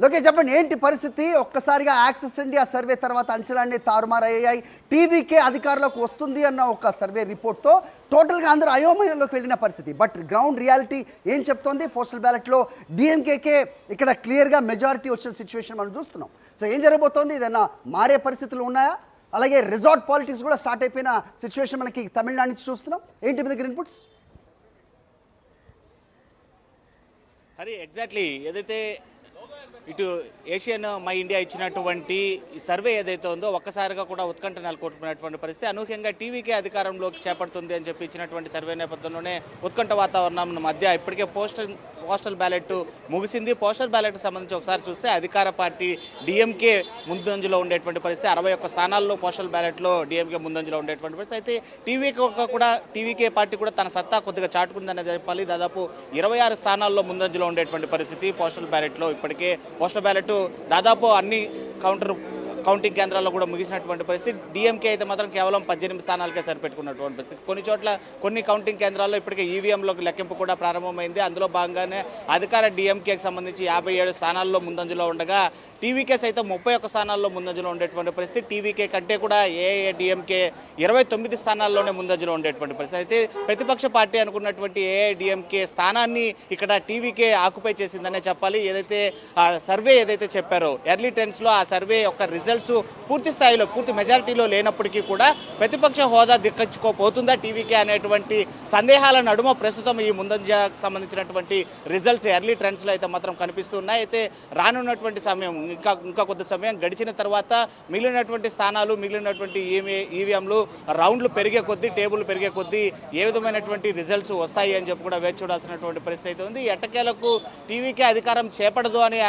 లోకేష్ చెప్పండి, ఏంటి పరిస్థితి? ఒక్కసారిగా యాక్సెస్ ఇండియా సర్వే తర్వాత అంచనాన్ని తారుమారయ్యాయి. టీవీకే అధికారులకు వస్తుంది అన్న ఒక సర్వే రిపోర్ట్తో టోటల్గా అందరూ అయోమయంలోకి వెళ్ళిన పరిస్థితి. బట్ గ్రౌండ్ రియాలిటీ ఏం చెప్తోంది? పోస్టల్ బ్యాలెట్లో డిఎంకేకే ఇక్కడ క్లియర్గా మెజారిటీ వచ్చిన సిచ్యువేషన్ మనం చూస్తున్నాం. సో ఏం జరగబోతోంది? ఏదైనా మారే పరిస్థితులు ఉన్నాయా? అలాగే రిసార్ట్ పాలిటిక్స్ కూడా స్టార్ట్ అయిపోయిన సిచ్యువేషన్ మనకి తమిళనాడు నుంచి చూస్తున్నాం. ఏంటి మీ దగ్గర ఇన్పుట్స్? హరి, ఎగ్జాక్ట్లీ ఏదైతే ఇటు ఏషియన్ మై ఇండియా ఇచ్చినటువంటి ఈ సర్వే ఏదైతే ఉందో ఒక్కసారిగా కూడా ఉత్కంఠ నెలకొల్పినటువంటి పరిస్థితి. అనూహ్యంగా టీవీకే అధికారంలోకి చేపడుతుంది అని చెప్పి ఇచ్చినటువంటి సర్వే నేపథ్యంలోనే ఉత్కంఠ వాతావరణం మధ్య ఇప్పటికే పోస్టల్ బ్యాలెట్ ముగిసింది. పోస్టల్ బ్యాలెట్కి సంబంధించి ఒకసారి చూస్తే అధికార పార్టీ డిఎంకే ముందంజలో ఉండేటువంటి పరిస్థితి. 61 స్థానాల్లో పోస్టల్ బ్యాలెట్లో డిఎంకే ముందంజలో ఉండేటువంటి పరిస్థితి. అయితే టీవీకే పార్టీ కూడా తన సత్తా కొద్దిగా చాటుకుందని చెప్పాలి. దాదాపు 26 స్థానాల్లో ముందంజలో ఉండేటువంటి పరిస్థితి. పోస్టల్ బ్యాలెట్లో ఇప్పటికే పోస్టల్ బ్యాలెట్ దాదాపు అన్ని కౌంటింగ్ కేంద్రాల్లో కూడా ముగిసినటువంటి పరిస్థితి. డిఎంకే అయితే మాత్రం కేవలం 18 స్థానాలకే సరిపెట్టుకున్నటువంటి పరిస్థితి. కొన్ని చోట్ల కొన్ని కౌంటింగ్ కేంద్రాల్లో ఇప్పటికే ఈవీఎంలోకి లెక్కింపు కూడా ప్రారంభమైంది. అందులో భాగంగానే అధికార డిఎంకేకి సంబంధించి 57 స్థానాల్లో ముందంజలో ఉండగా టీవీకే సైతం 31 స్థానాల్లో ముందంజలో ఉండేటువంటి పరిస్థితి. టీవీకే కంటే కూడా ఏఐడిఎంకే 29 స్థానాల్లోనే ముందంజలో ఉండేటువంటి పరిస్థితి. అయితే ప్రతిపక్ష పార్టీ అనుకున్నటువంటి ఏఐడిఎంకే స్థానాన్ని ఇక్కడ టీవీకే ఆక్యుపై చేసిందనే చెప్పాలి. ఏదైతే సర్వే ఏదైతే చెప్పారో ఎర్లీ టెన్స్లో ఆ సర్వే యొక్క రిజల్ట్స్ పూర్తి స్థాయిలో పూర్తి మెజారిటీలో లేనప్పటికీ కూడా ప్రతిపక్ష హోదా దిక్కించుకోపోతుందా టీవీకే అనేటువంటి సందేహాల నడుమ ప్రస్తుతం ఈ ముందంజకు సంబంధించినటువంటి రిజల్ట్స్ ఎర్లీ ట్రెండ్స్లో అయితే మాత్రం కనిపిస్తున్నాయి. అయితే రానున్నటువంటి సమయం ఇంకా కొద్ది సమయం గడిచిన తర్వాత మిగిలినటువంటి స్థానాలు మిగిలినటువంటి ఈవీఎంలు రౌండ్లు పెరిగే కొద్దీ టేబుల్ పెరిగే కొద్దీ ఏ విధమైనటువంటి రిజల్ట్స్ వస్తాయి అని చెప్పి కూడా వేచి చూడాల్సినటువంటి పరిస్థితి అయితే ఉంది. ఎట్టకేలకు టీవీకే అధికారం చేపడదు అని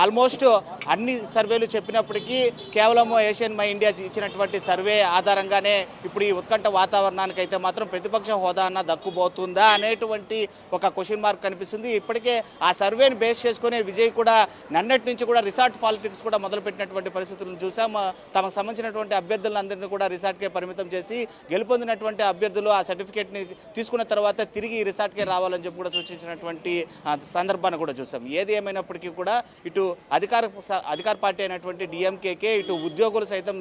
ఆల్మోస్ట్ అన్ని సర్వేలు చెప్పినప్పటికీ కేవలం ఏషియన్ మై ఇండియా ఇచ్చినటువంటి సర్వే ఆధారంగానే ఇప్పుడు ఈ ఉత్కంఠ వాతావరణానికి అయితే మాత్రం ప్రతిపక్ష హోదా అన్న దక్కుబోతుందా అనేటువంటి ఒక క్వశ్చన్ మార్క్ కనిపిస్తుంది. ఇప్పటికే ఆ సర్వేని బేస్ చేసుకునే విజయ్ కూడా నన్నటి నుంచి కూడా రిసార్ట్ పాలిటిక్స్ కూడా మొదలుపెట్టినటువంటి పరిస్థితులను చూసాం. తమకు సంబంధించినటువంటి అభ్యర్థులందరినీ కూడా రిసార్ట్కే పరిమితం చేసి గెలుపొందినటువంటి అభ్యర్థులు ఆ సర్టిఫికేట్ని తీసుకున్న తర్వాత తిరిగి రిసార్ట్కే రావాలని చెప్పి కూడా సూచించినటువంటి సందర్భాన్ని కూడా చూసాం. ఏది ఏమైనప్పటికీ కూడా ఇటు అధికార పార్టీ అయినటువంటి డిఎంకేకే ఇటు ఉద్యోగులు సైతం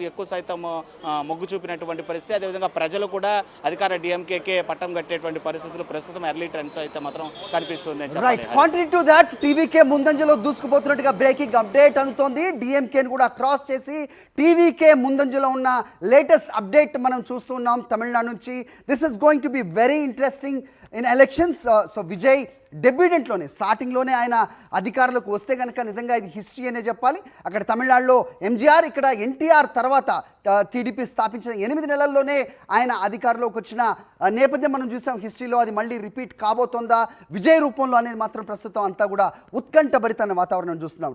మొగ్గు చూపినటువంటి పరిస్థితి. అదేవిధంగా ప్రజలు కూడా అధికార డిఎంకేకే పట్టం కట్టేటువంటి పరిస్థితులు ప్రస్తుతం ఎర్లీ ట్రెండ్స్ అయితే మాత్రం కనిపిస్తుంది. కాంట్రీ టు దాట్ టీవీకే ముందంజలో దూసుకుపోతున్నట్టుగా బ్రేకింగ్ అప్డేట్ అందుతోంది. డిఎంకేని కూడా క్రాస్ చేసి టీవీకే ముందంజలో ఉన్న లేటెస్ట్ అప్డేట్ మనం చూస్తున్నాం తమిళనాడు నుంచి. This is going to be very interesting in elections. So Vijay డెబ్యూటెంట్లోనే స్టార్టింగ్లోనే ఆయన అధికారులకు వస్తే కనుక నిజంగా ఇది హిస్టరీ అనే చెప్పాలి. అక్కడ తమిళనాడులో ఎంజీఆర్, ఇక్కడ ఎన్టీఆర్ తర్వాత టీడీపీ స్థాపించిన 8 నెలల్లోనే ఆయన అధికారంలోకి వచ్చిన నేపథ్యం మనం చూసాం హిస్టరీలో. అది మళ్ళీ రిపీట్ కాబోతోందా విజయ్ రూపంలో అనేది మాత్రం ప్రస్తుతం అంతా కూడా ఉత్కంఠభరిత వాతావరణం చూస్తున్నాం.